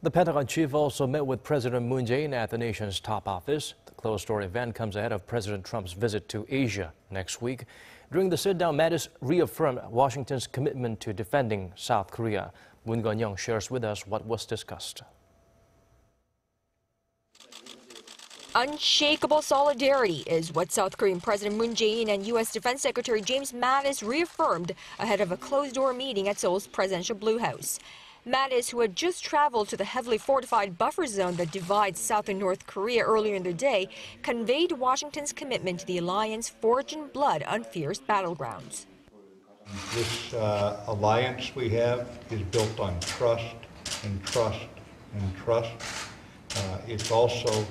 The Pentagon chief also met with President Moon Jae-in at the nation's top office. The closed-door event comes ahead of President Trump's visit to Asia next week. During the sit-down, Mattis reaffirmed Washington's commitment to defending South Korea. Connyoung shares with us what was discussed. Unshakable solidarity is what South Korean President Moon Jae-in and U.S. Defense Secretary James Mattis reaffirmed ahead of a closed-door meeting at Seoul's presidential Blue House. Mattis, who had just traveled to the heavily fortified buffer zone that divides South and North Korea earlier in the day, conveyed Washington's commitment to the alliance forged in blood on fierce battlegrounds. This alliance we have is built on trust and trust and trust. It's also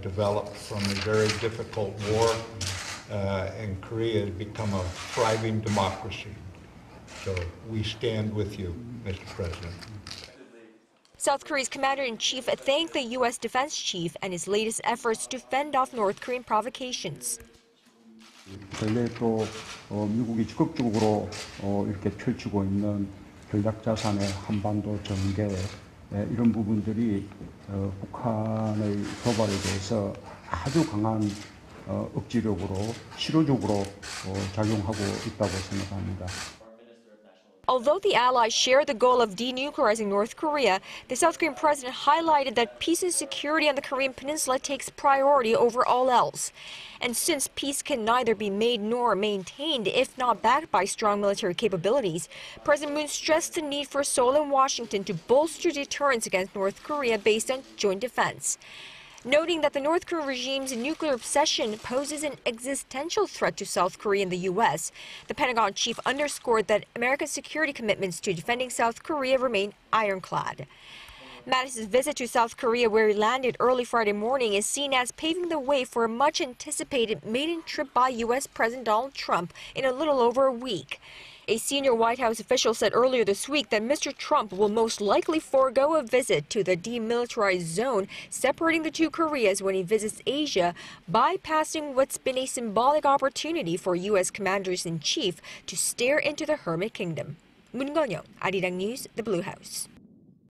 developed from a very difficult war in Korea to become a thriving democracy. So we stand with you, Mr. President. South Korea's commander-in-chief thanked the U.S. defense chief and his latest efforts to fend off North Korean provocations. 근래 또 미국이 적극적으로 이렇게 펼치고 있는 전략자산의 한반도 전개 이런 부분들이 북한의 도발에 대해서 아주 강한 억지력으로 실효적으로 작용하고 있다고 생각합니다. Although the allies share the goal of denuclearizing North Korea, the South Korean president highlighted that peace and security on the Korean peninsula takes priority over all else. And since peace can neither be made nor maintained if not backed by strong military capabilities, President Moon stressed the need for Seoul and Washington to bolster deterrence against North Korea based on joint defense. Noting that the North Korean regime's nuclear obsession poses an existential threat to South Korea and the U.S., the Pentagon chief underscored that America's security commitments to defending South Korea remain ironclad. Mattis' visit to South Korea, where he landed early Friday morning, is seen as paving the way for a much-anticipated maiden trip by U.S. President Donald Trump in a little over a week. A senior White House official said earlier this week that Mr. Trump will most likely forego a visit to the demilitarized zone separating the two Koreas when he visits Asia, bypassing what's been a symbolic opportunity for U.S. commanders-in-chief to stare into the Hermit Kingdom. Connyoung, Arirang News, the Blue House.